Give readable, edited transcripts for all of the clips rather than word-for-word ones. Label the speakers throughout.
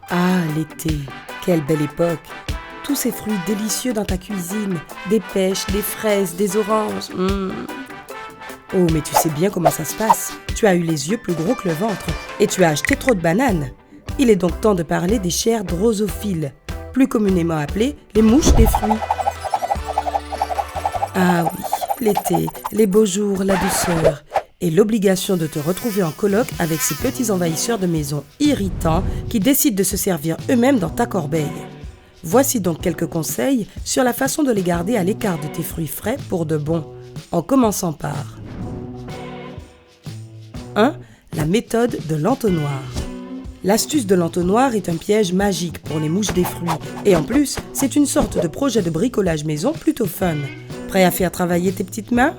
Speaker 1: Ah, l'été, quelle belle époque! Tous ces fruits délicieux dans ta cuisine, des pêches, des fraises, des oranges. Oh, mais tu sais bien comment ça se passe. Tu as eu les yeux plus gros que le ventre et tu as acheté trop de bananes. Il est donc temps de parler des chères drosophiles, plus communément appelées les mouches des fruits. Ah oui, l'été, les beaux jours, la douceur et l'obligation de te retrouver en coloc avec ces petits envahisseurs de maison irritants qui décident de se servir eux-mêmes dans ta corbeille. Voici donc quelques conseils sur la façon de les garder à l'écart de tes fruits frais pour de bon, en commençant par 1. La méthode de l'entonnoir. L'astuce de l'entonnoir est un piège magique pour les mouches des fruits et en plus, c'est une sorte de projet de bricolage maison plutôt fun. Prêt à faire travailler tes petites mains ?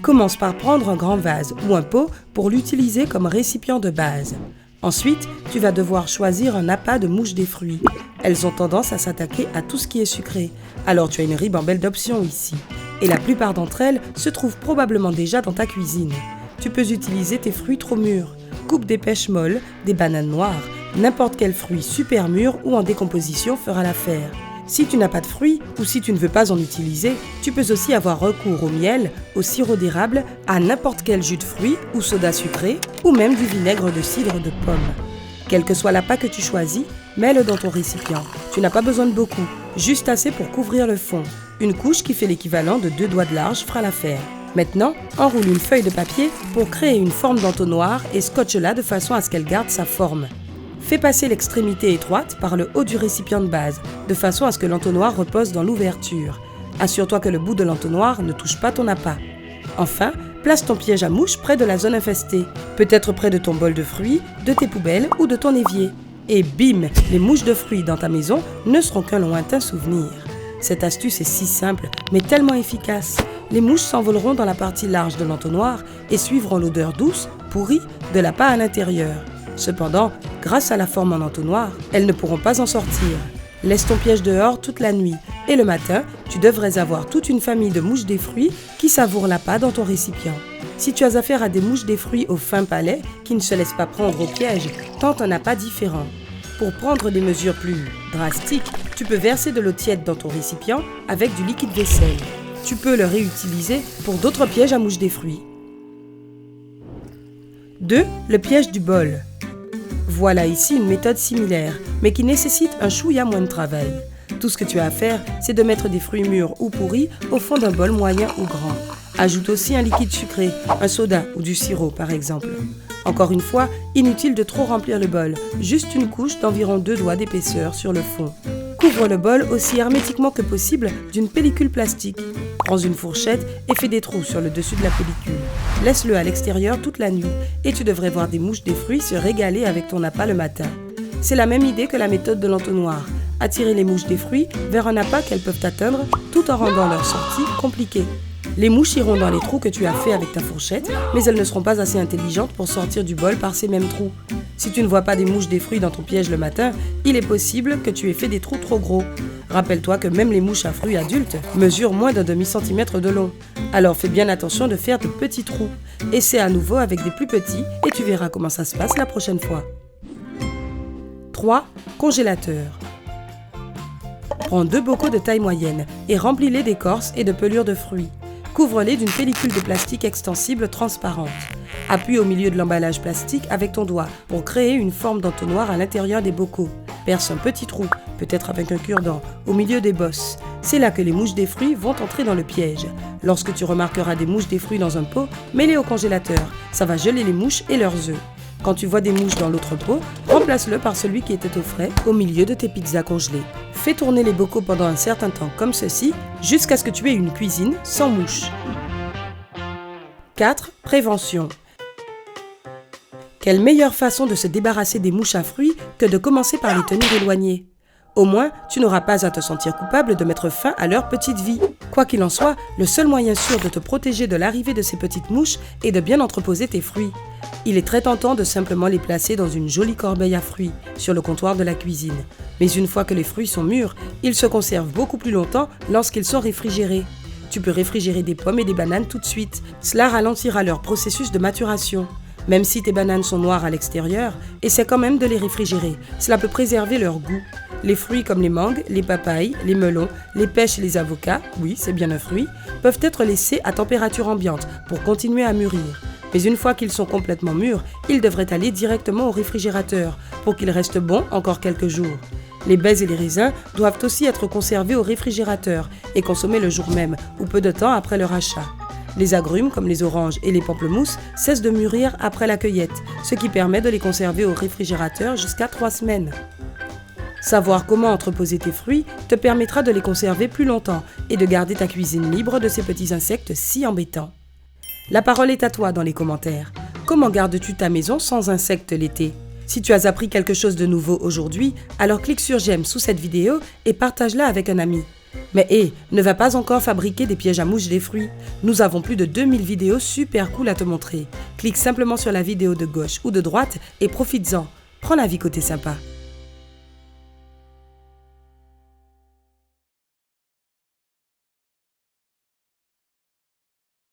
Speaker 1: Commence par prendre un grand vase ou un pot pour l'utiliser comme récipient de base. Ensuite, tu vas devoir choisir un appât de mouches des fruits. Elles ont tendance à s'attaquer à tout ce qui est sucré, alors tu as une ribambelle d'options ici. Et la plupart d'entre elles se trouvent probablement déjà dans ta cuisine. Tu peux utiliser tes fruits trop mûrs. Coupe des pêches molles, des bananes noires, n'importe quel fruit super mûr ou en décomposition fera l'affaire. Si tu n'as pas de fruits ou si tu ne veux pas en utiliser, tu peux aussi avoir recours au miel, au sirop d'érable, à n'importe quel jus de fruits ou soda sucré ou même du vinaigre de cidre de pomme. Quel que soit l'appât que tu choisis, mets-le dans ton récipient. Tu n'as pas besoin de beaucoup, juste assez pour couvrir le fond. Une couche qui fait l'équivalent de 2 doigts de large fera l'affaire. Maintenant, enroule une feuille de papier pour créer une forme d'entonnoir et scotche-la de façon à ce qu'elle garde sa forme. Fais passer l'extrémité étroite par le haut du récipient de base, de façon à ce que l'entonnoir repose dans l'ouverture. Assure-toi que le bout de l'entonnoir ne touche pas ton appât. Enfin, place ton piège à mouches près de la zone infestée, peut-être près de ton bol de fruits, de tes poubelles ou de ton évier. Et bim, les mouches de fruits dans ta maison ne seront qu'un lointain souvenir. Cette astuce est si simple, mais tellement efficace. Les mouches s'envoleront dans la partie large de l'entonnoir et suivront l'odeur douce, pourrie, de l'appât à l'intérieur. Cependant, grâce à la forme en entonnoir, elles ne pourront pas en sortir. Laisse ton piège dehors toute la nuit et le matin, tu devrais avoir toute une famille de mouches des fruits qui savourent l'appât dans ton récipient. Si tu as affaire à des mouches des fruits au fin palais qui ne se laissent pas prendre au piège, tente un appât différent. Pour prendre des mesures plus drastiques, tu peux verser de l'eau tiède dans ton récipient avec du liquide vaisselle. Tu peux le réutiliser pour d'autres pièges à mouches des fruits. 2. Le piège du bol. Voilà ici une méthode similaire, mais qui nécessite un chouïa moins de travail. Tout ce que tu as à faire, c'est de mettre des fruits mûrs ou pourris au fond d'un bol moyen ou grand. Ajoute aussi un liquide sucré, un soda ou du sirop par exemple. Encore une fois, inutile de trop remplir le bol, juste une couche d'environ 2 doigts d'épaisseur sur le fond. Couvre le bol aussi hermétiquement que possible d'une pellicule plastique. Prends une fourchette et fais des trous sur le dessus de la pellicule. Laisse-le à l'extérieur toute la nuit et tu devrais voir des mouches des fruits se régaler avec ton appât le matin. C'est la même idée que la méthode de l'entonnoir. Attirer les mouches des fruits vers un appât qu'elles peuvent atteindre tout en rendant leur sortie compliquée. Les mouches iront dans les trous que tu as fait avec ta fourchette, mais elles ne seront pas assez intelligentes pour sortir du bol par ces mêmes trous. Si tu ne vois pas des mouches des fruits dans ton piège le matin, il est possible que tu aies fait des trous trop gros. Rappelle-toi que même les mouches à fruits adultes mesurent moins d'un demi-centimètre de long. Alors fais bien attention de faire de petits trous. Essaie à nouveau avec des plus petits et tu verras comment ça se passe la prochaine fois. 3. Congélateur. Prends 2 bocaux de taille moyenne et remplis-les d'écorce et de pelures de fruits. Couvre-les d'une pellicule de plastique extensible transparente. Appuie au milieu de l'emballage plastique avec ton doigt pour créer une forme d'entonnoir à l'intérieur des bocaux. Perce un petit trou, peut-être avec un cure-dent, au milieu des bosses. C'est là que les mouches des fruits vont entrer dans le piège. Lorsque tu remarqueras des mouches des fruits dans un pot, mets-les au congélateur. Ça va geler les mouches et leurs œufs. Quand tu vois des mouches dans l'autre pot, remplace-le par celui qui était au frais au milieu de tes pizzas congelées. Fais tourner les bocaux pendant un certain temps comme ceci, jusqu'à ce que tu aies une cuisine sans mouches. 4. Prévention. Quelle meilleure façon de se débarrasser des mouches à fruits que de commencer par les tenir éloignées. Au moins, tu n'auras pas à te sentir coupable de mettre fin à leur petite vie. Quoi qu'il en soit, le seul moyen sûr de te protéger de l'arrivée de ces petites mouches est de bien entreposer tes fruits. Il est très tentant de simplement les placer dans une jolie corbeille à fruits, sur le comptoir de la cuisine. Mais une fois que les fruits sont mûrs, ils se conservent beaucoup plus longtemps lorsqu'ils sont réfrigérés. Tu peux réfrigérer des pommes et des bananes tout de suite. Cela ralentira leur processus de maturation. Même si tes bananes sont noires à l'extérieur, essaie quand même de les réfrigérer. Cela peut préserver leur goût. Les fruits comme les mangues, les papayes, les melons, les pêches et les avocats, oui, c'est bien un fruit, peuvent être laissés à température ambiante pour continuer à mûrir. Mais une fois qu'ils sont complètement mûrs, ils devraient aller directement au réfrigérateur pour qu'ils restent bons encore quelques jours. Les baies et les raisins doivent aussi être conservés au réfrigérateur et consommés le jour même ou peu de temps après leur achat. Les agrumes comme les oranges et les pamplemousses cessent de mûrir après la cueillette, ce qui permet de les conserver au réfrigérateur jusqu'à 3 semaines. Savoir comment entreposer tes fruits te permettra de les conserver plus longtemps et de garder ta cuisine libre de ces petits insectes si embêtants. La parole est à toi dans les commentaires. Comment gardes-tu ta maison sans insectes l'été ? Si tu as appris quelque chose de nouveau aujourd'hui, alors clique sur j'aime sous cette vidéo et partage-la avec un ami. Mais ne va pas encore fabriquer des pièges à mouches des fruits. Nous avons plus de 2000 vidéos super cool à te montrer. Clique simplement sur la vidéo de gauche ou de droite et profites-en. Prends la vie côté sympa.